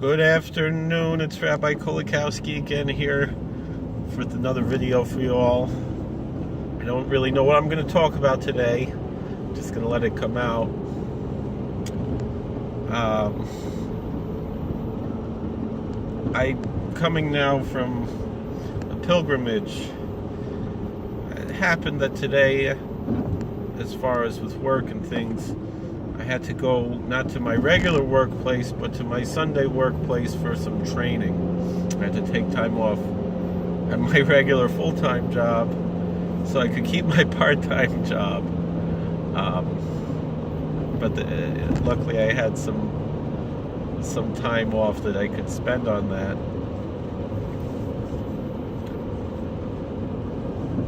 Good afternoon, it's Rabbi Kolakowski again here with another video for you all. I don't really know what I'm going to talk about today. Just going to let it come out. I'm coming now from a pilgrimage. It happened that today, as far as with work and things, I had to go not to my regular workplace, but to my Sunday workplace for some training. I had to take time off at my regular full-time job so I could keep my part-time job. But luckily I had some time off that I could spend on that.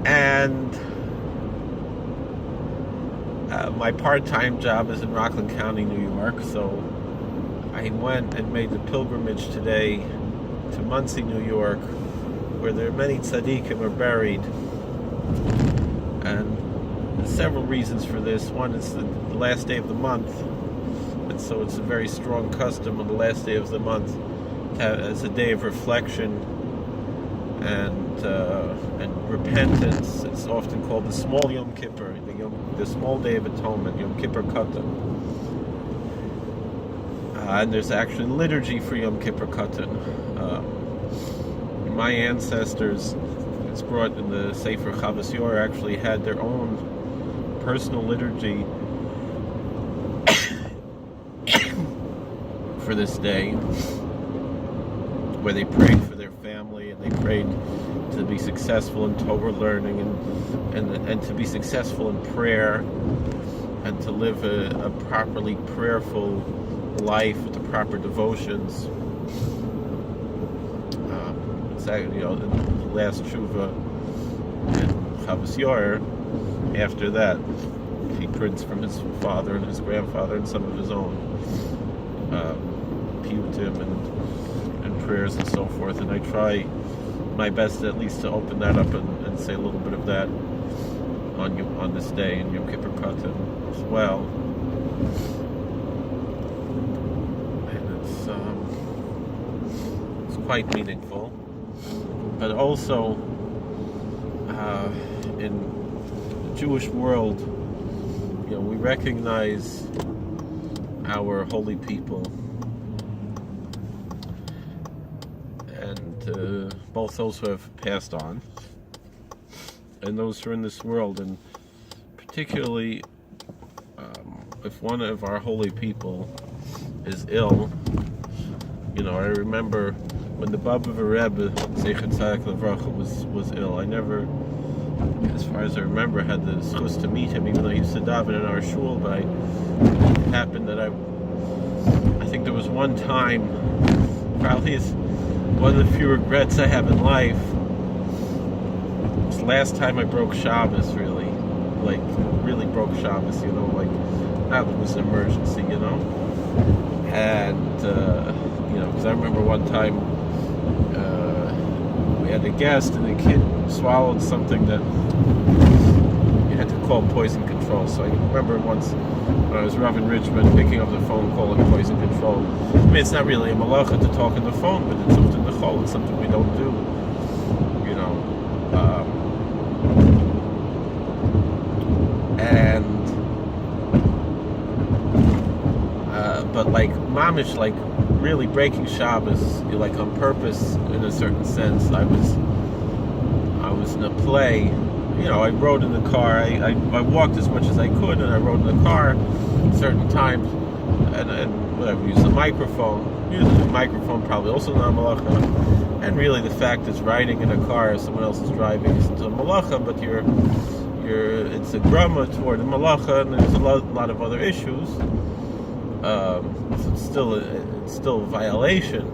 And my part-time job is in Rockland County, New York, so I went and made the pilgrimage today to Monsey, New York, where there are many tzaddikim are buried. And there's several reasons for this. One is the last day of the month, and so it's a very strong custom on the last day of the month as a day of reflection and repentance. It's often called the small Yom Kippur, the small day of atonement, Yom Kippur Katan. And there's actually liturgy for Yom Kippur Katan. My ancestors, it's brought in the Sefer Chavas Yor, actually had their own personal liturgy for this day, where they prayed for their family and they prayed to be successful in Torah learning and to be successful in prayer and to live a properly prayerful life with the proper devotions. The last tshuva in Chavas Yor, after that, he prints from his father and his grandfather and some of his own piyutim and prayers and so forth. And I try my best at least to open that up and say a little bit of that on this day in Yom Kippur Katan as well. And it's quite meaningful. But also, in the Jewish world, we recognize our holy people, and both those who have passed on and those who are in this world. And particularly, if one of our holy people is ill, I remember when the Baba Rebbe, Zecher Tzadik Levracha, was ill. I never, as far as I remember, had the zchus to meet him, even though I used to daven in our shul. But it happened that I think there was one time, probably is one of the few regrets I have in life. It was the last time I broke Shabbos, really broke Shabbos, not that it was an emergency, and because I remember one time we had a guest and the kid swallowed something that you had to call poison control. So I remember once when I was Rav in Richmond picking up the phone calling poison control. I mean, it's not really a malacha to talk on the phone, but it's something nechol, it's something we don't do, but mamish, really breaking Shabbos, on purpose in a certain sense. I was in a play, I rode in the car, I walked as much as I could, and I rode in the car certain times, and whatever, use the microphone. Using the microphone probably also not a malacha, and really the fact is riding in a car if someone else is driving is a malacha, but it's a grama toward a malacha, and there's a lot of other issues. So it's still a violation.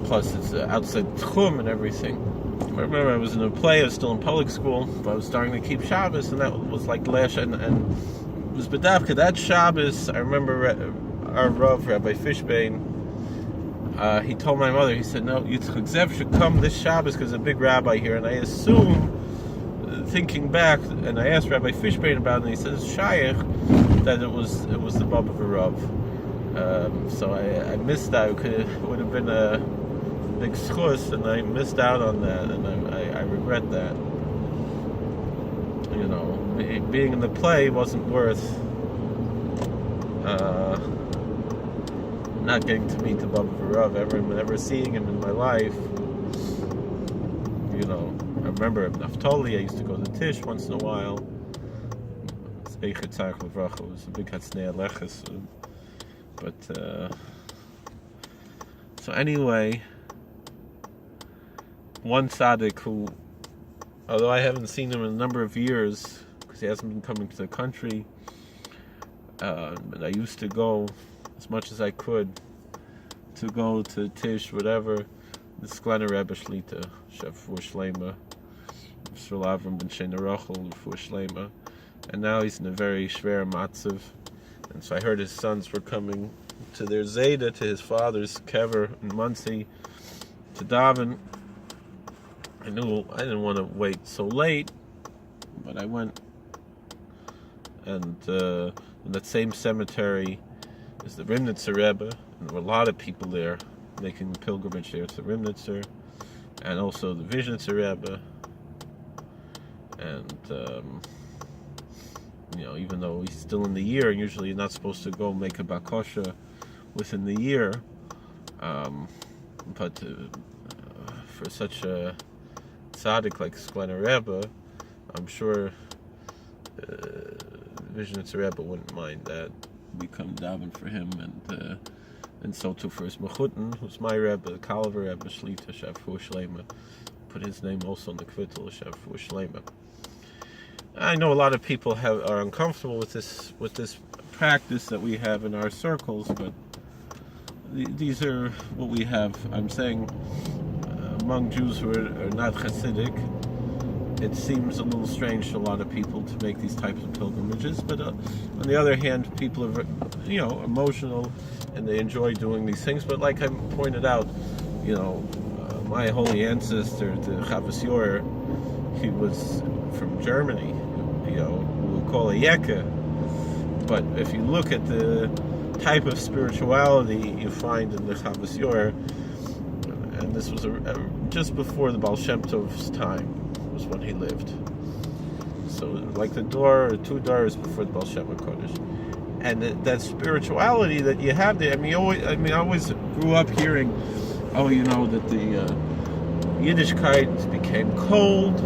Plus it's outside tchum and everything. I remember I was in a play, I was still in public school, but I was starting to keep Shabbos, and that was last, and it was bedavka. That Shabbos, I remember our Rav, Rabbi Fishbane, he told my mother, he said, no, Yitzchak Zev should come this Shabbos because there's a big rabbi here. And I assume, thinking back, and I asked Rabbi Fishbane about it, and he said it's shaykh that it was the Baba Rav. So I missed out. It would have been a big schus, and I missed out on that, and I regret that. You know, being in the play wasn't worth not getting to meet the Baba V'Rav, ever seeing him in my life. You know, I remember Naftali. I used to go to Tish once in a while. It was a big Hatznei Aleches. But so anyway, one tzaddik who, although I haven't seen him in a number of years because he hasn't been coming to the country, and I used to go as much as I could to go to Tish, whatever. The Sklener Rebbe Shlita, Shef Shlema, Shul Avram ben Shena Rachel, Shlema, and now he's in a very schwer matzav. And so I heard his sons were coming to their Zayda, to his father's kever in Muncie, to daven. I knew I didn't want to wait so late, but I went. And in that same cemetery is the Rimnitzer Rebbe, and there were a lot of people there making the pilgrimage there to the Rimnitzer, and also the Vizhnitzer Rebbe. And you know, even though he's still in the year, and usually you're not supposed to go make a bakosha within the year, but for such a tzaddik like Sklener Rebbe, I'm sure Vizhnitzer Rebbe wouldn't mind that we come daven for him, and so too for his mechutin, who's my Rebbe, the Kalaver Rebbe Shlita Shafu Shlema, put his name also on the kvittel Shafu Shlema. I know a lot of people are uncomfortable with this practice that we have in our circles, but these are what we have. I'm saying among Jews who are not Hasidic, it seems a little strange to a lot of people to make these types of pilgrimages. But on the other hand, people are, you know, emotional and they enjoy doing these things. But like I pointed out, you know, my holy ancestor, the Chavas Yor, he was from Germany. You know, we'll call it Yeka. But if you look at the type of spirituality you find in the Chavas Yor, and this was just before the Baal Shem Tov's time, was when he lived. So like the door or 2 doors before the Baal Shem HaKodesh. And that spirituality that you have there, I always grew up hearing, oh, you know, that the Yiddishkeit became cold,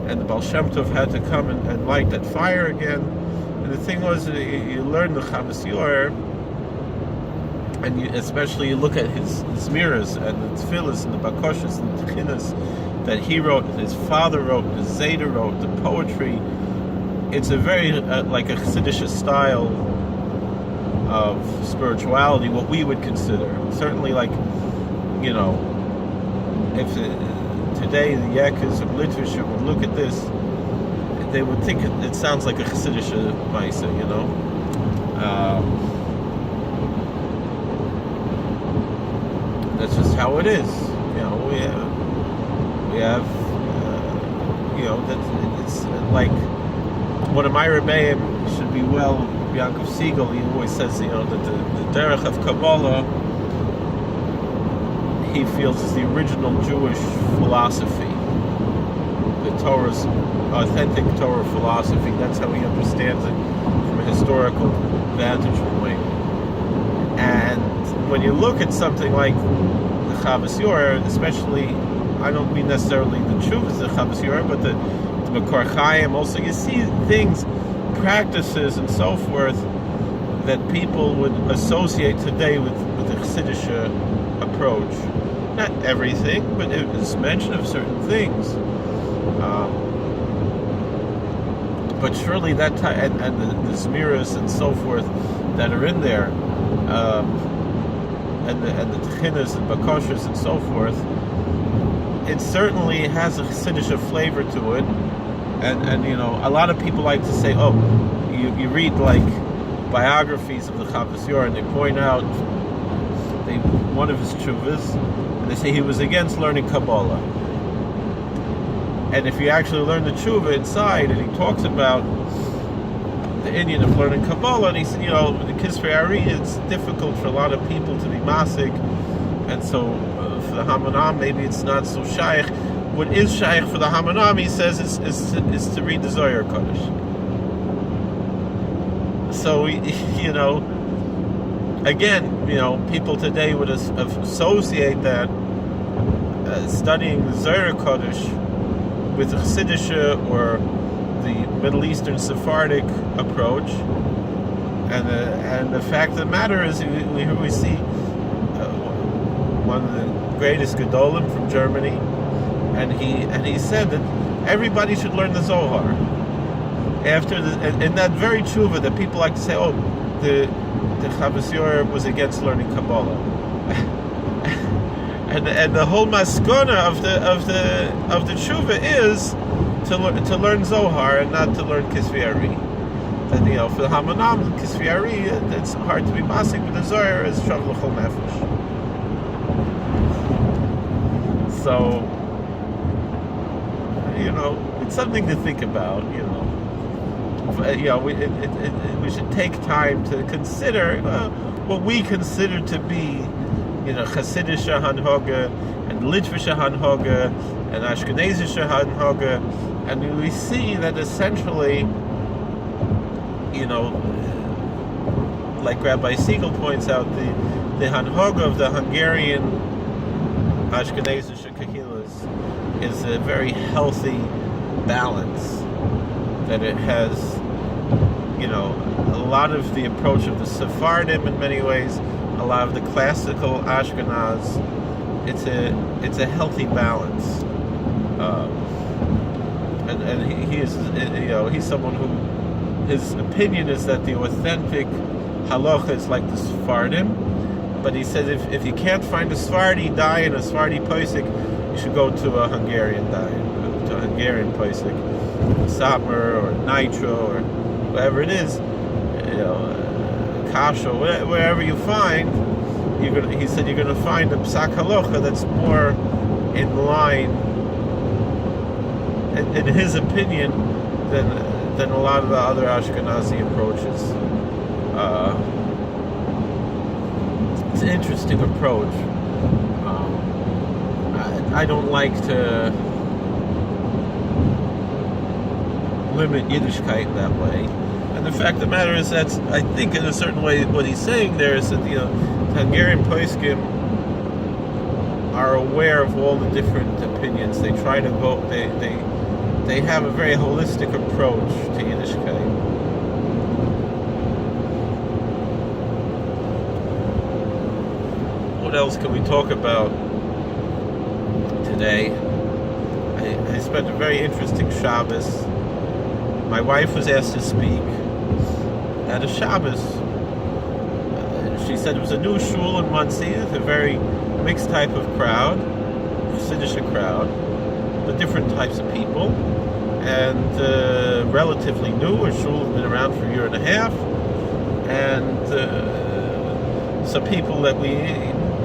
and the Baal Shem Tov had to come and light that fire again. And the thing was, you learn the Chavas Yor, and especially you look at his Zmiras and the Tfilas and the Bakoshas and the Tchinas that he wrote, his father wrote, his Zayda wrote, the poetry. It's a very like a Chassidish style of spirituality, what we would consider. Certainly, like, you know, if today the Yekas of literature would look at this, they would think it sounds like a Chassidish Maisa, you know. That's just how it is. You know, we have you know, that it's like one of my Rebbeim should be well. Yaakov Siegel, he always says, you know, that the derech of Kabbalah, he feels is the original Jewish philosophy, the Torah's authentic Torah philosophy. That's how he understands it from a historical vantage point. And when you look at something like the Chavas Yor, especially, I don't mean necessarily the Tshuvas of the Chavas Yor, but the Makor Chaim, also you see things, practices and so forth that people would associate today with the Chassidish approach. Not everything, but it was mention of certain things. But surely that time, and the Zmiras and so forth that are in there, and the Tchinas and Bakoshas and so forth, it certainly has a Chassidish flavor to it. And you know, a lot of people like to say, oh, you read like biographies of the Chavas Yor, and they point out one of his tshuvas, and they say he was against learning Kabbalah. And if you actually learn the tshuva inside, and he talks about Indian of learning Kabbalah, and he said, the Kisvei Ari, it's difficult for a lot of people to be masik, and so for the Hamanam, maybe it's not so shaykh. What is shaykh for the Hamanam, he says, is to read the Zohar Kodesh. So, again, people today would associate that studying the Zohar Kodesh with the Chassidische or the Middle Eastern Sephardic approach, and the fact of the matter is, we see one of the greatest Gedolim from Germany, and he said that everybody should learn the Zohar. After and that very tshuva that people like to say, the Chavos Yair was against learning Kabbalah, and the whole maskona of the tshuva is to learn Zohar and not to learn Kisvei Ari. That for the Hamanam, Kisvei Ari, it's hard to be masik, but the Zohar is shav l'chol nefesh. So it's something to think about. We should take time to consider what we consider to be, Chassidische Hanhoga and Litvische Hanhoga and Ashkenazische Hanhoga, and we see that essentially, like Rabbi Siegel points out, the Hanhoga of the Hungarian Ashkenazische Kahilas is a very healthy balance. That it has, a lot of the approach of the Sephardim in many ways, a lot of the classical Ashkenaz. It's a healthy balance, and he is, he's someone who his opinion is that the authentic halacha is like the Sephardim, but he says if you can't find a Sephardi dayan, a Sephardi posek, you should go to a Hungarian dayan, to a Hungarian posek. Satmar or Nitro or whatever it is, Kasha, wherever you find, he said you're going to find a psak halacha that's more in line, in his opinion, than a lot of the other Ashkenazi approaches. It's an interesting approach. I don't like to limit Yiddishkeit that way, and the fact of the matter is that I think in a certain way what he's saying there is that Hungarian poskim are aware of all the different opinions. They try to go. They have a very holistic approach to Yiddishkeit. What else can we talk about today? I spent a very interesting Shabbos. My wife was asked to speak at a Shabbos. She said it was a new shul in Monsey, a very mixed type of crowd, Chassidish crowd, but different types of people, and relatively new. A shul has been around for a year and a half, and some people that we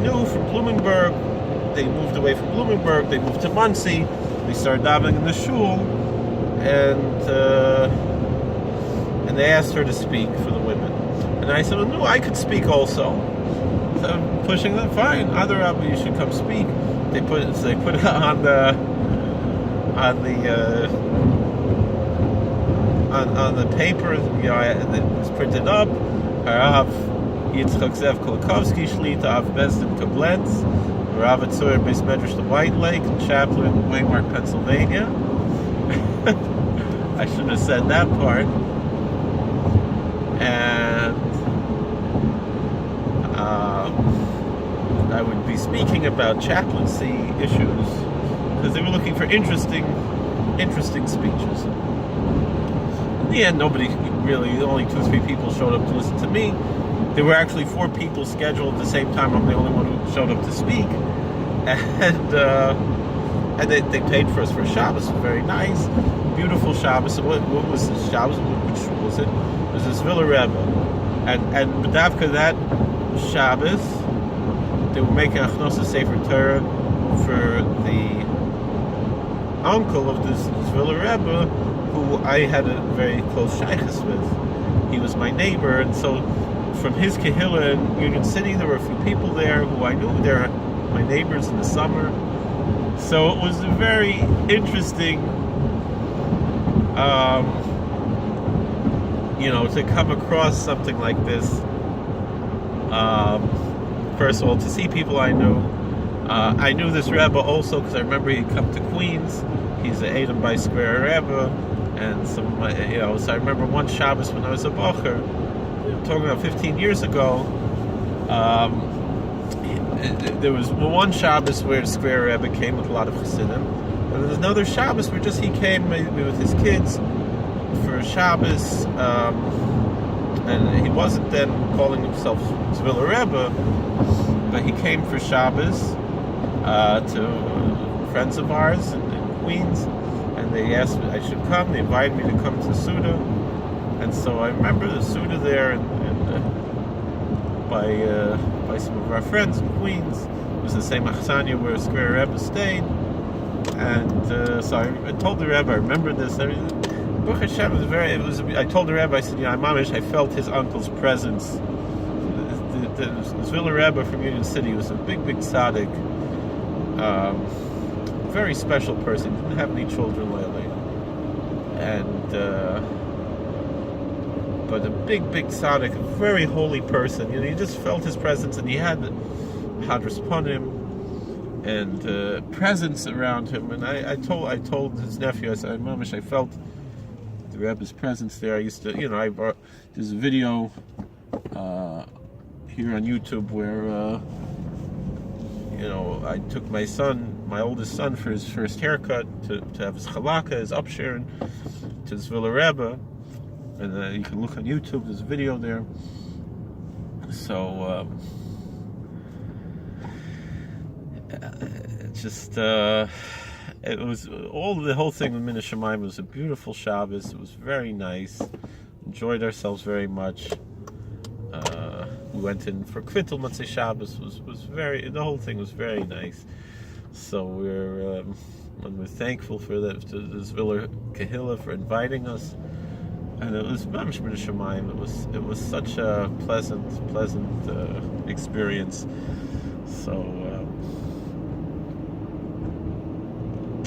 knew from Bloomingburg, they moved away from Bloomingburg, they moved to Monsey, they started davening in the shul, and they asked her to speak for the women. And I said, well, no, I could speak also. So I'm pushing them, fine, either Rabbi, you should come speak. They put it on the paper, it was printed up. Harav Yitzchak Zev Kolakovsky Shlita Av Besdin Koblenz, Rav Atzur Beis Medrash the White Lake, chaplain Waymark, Pennsylvania. I shouldn't have said that part. And I would be speaking about chaplaincy issues because they were looking for interesting speeches. In the end, nobody really, only 2-3 people showed up to listen to me. There were actually 4 people scheduled at the same time. I'm the only one who showed up to speak. And they paid for us for Shabbos. It was very nice. Beautiful Shabbos. What was this Shabbos? Which was it? It was this Villa Rebbe. And B'davka that Shabbos, they were making Achnosa Sefer Torah for the uncle of this Villa Rebbe, who I had a very close shaykhus with. he was my neighbor, and so from his Kehillah in Union City, there were a few people there who I knew. They're my neighbors in the summer. So it was a very interesting, to come across something like this. First of all, to see people I knew. I knew this Rebbe also because I remember he'd come to Queens. He's an Adam by Square Rebbe, and so I remember one Shabbos when I was a bocher, talking about 15 years ago. There was one Shabbos where the Square Rebbe came with a lot of Chassidim, and there was another Shabbos where just he came maybe with his kids for Shabbos, and he wasn't then calling himself Zviller Rebbe, but he came for Shabbos to friends of ours in Queens, and they asked me I should come. They invited me to come to Suda, and so I remember the Suda there, and by some of our friends in Queens. It was the same Achsanya where Square Rebbe stayed, and so I told the Rebbe, I remember this. Baruch Hashem was I told the Rebbe, I said, I felt his uncle's presence. The Zviller Rebbe from Union City was a big tzaddik, very special person. He didn't have any children lately, and but a big tzaddik, a very holy person. You just felt his presence, and he had Hadras Panim and presence around him. And I told his nephew, I said, Mamish, I felt the Rebbe's presence there. I used to, there's a video here on YouTube where I took my oldest son, for his first haircut to have his chalaka, his upsharon, to the Zviller Rebbe. And you can look on YouTube, there's a video there. So, it was the whole thing with Min Hashamayim was a beautiful Shabbos. It was very nice. Enjoyed ourselves very much. We went in for Kvittel Motzei Shabbos. The whole thing was very nice. So we're thankful for the Zviller Kehillah for inviting us. And it was Mamish Min Hashamayim. It was such a pleasant experience. So,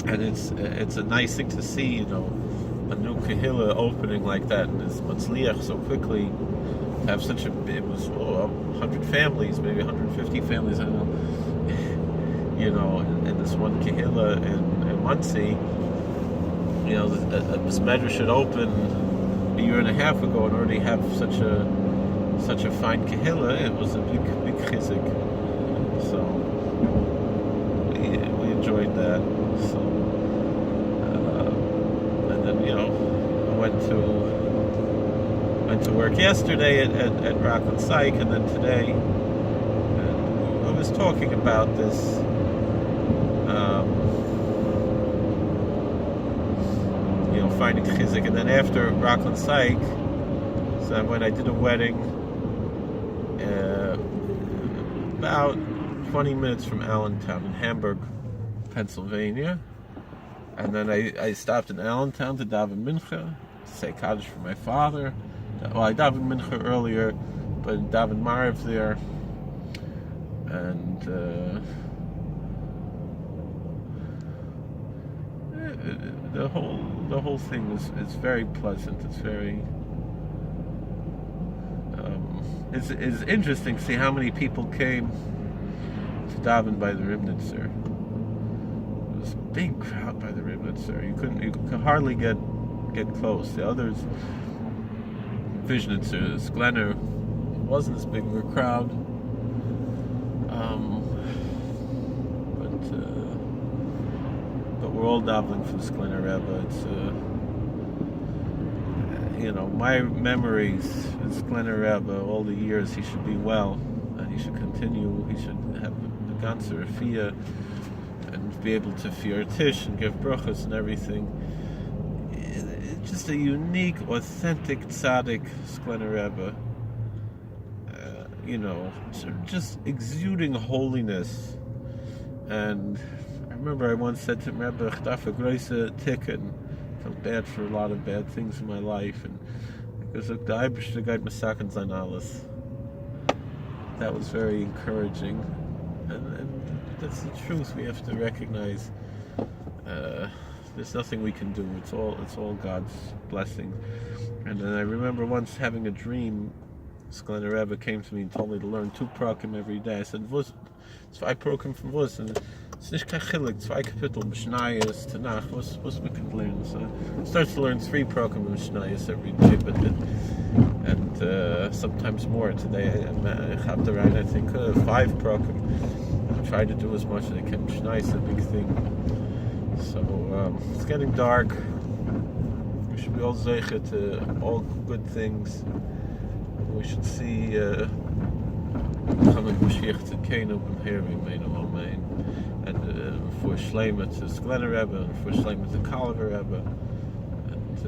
and it's a nice thing to see, a new Kehillah opening like that, and it's Matzliach so quickly. To have it was 100 families, maybe 150 families, I don't know, in this one Kehillah in Monsey. This medrash should open a year and a half ago and already have such a fine Kehillah. It was a big chizik. So we enjoyed that. So and then I went to work yesterday at Rockland Psych, and then today I was talking about this. Finding chizik, and then after Rockland Psych, so when I did a wedding about 20 minutes from Allentown in Hamburg, Pennsylvania, and then I stopped in Allentown to daven mincha, to say Kaddish for my father. Well, I davened mincha earlier, but daven Maariv there, and the whole thing is very pleasant. It's very it's interesting to see how many people came to daven by the Ribnitzer. It was a big crowd by the Ribnitzer. You could hardly get close. The others, Vishnitzer, Sklener, wasn't as big of a crowd. But we're all davening for the Sklener Rebbe. It's my memories of Sklener Rebbe, all the years. He should be well, and he should continue. He should have a ganzer Rafia and be able to fear Tish and give brachas and everything. It's just a unique, authentic tzaddik Sklener Rebbe. Just exuding holiness. And I remember I once said to him, Rebbe, ich darf a große ticket, and felt bad for a lot of bad things in my life, and gesagt, der Eibischte geht mir sagen sein alles. That was very encouraging, and that's the truth. We have to recognize there's nothing we can do. It's all God's blessing. And then I remember once having a dream. Sklener Rebbe came to me and told me to learn 2 prokim every day. I said, "Was 2 prokim from was?" And it's nicht kein chilik. 2 kapitel Mishnayos Tanakh. Was we could learn? So I started to learn 3 prokim Mishnayos every day, and sometimes more. Today I have to write, I think, 5 prokim. I try to do as much as I can. Mishnayos is a big thing. So it's getting dark. We should be all zeicha to all good things. We should see coming Mashiach to Cain open here, Amen. And for Shlema to Sklener Rebbe, and for Shlema to Kalaver Rebbe, and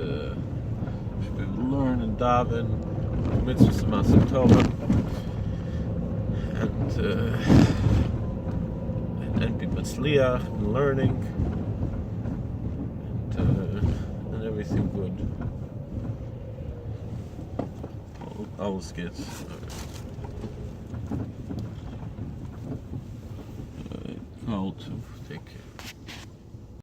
we will learn and daven mitzvahs and Maaseh Tovah, and be Matzliach and learning, and everything good. Alles geht's. Call to take care.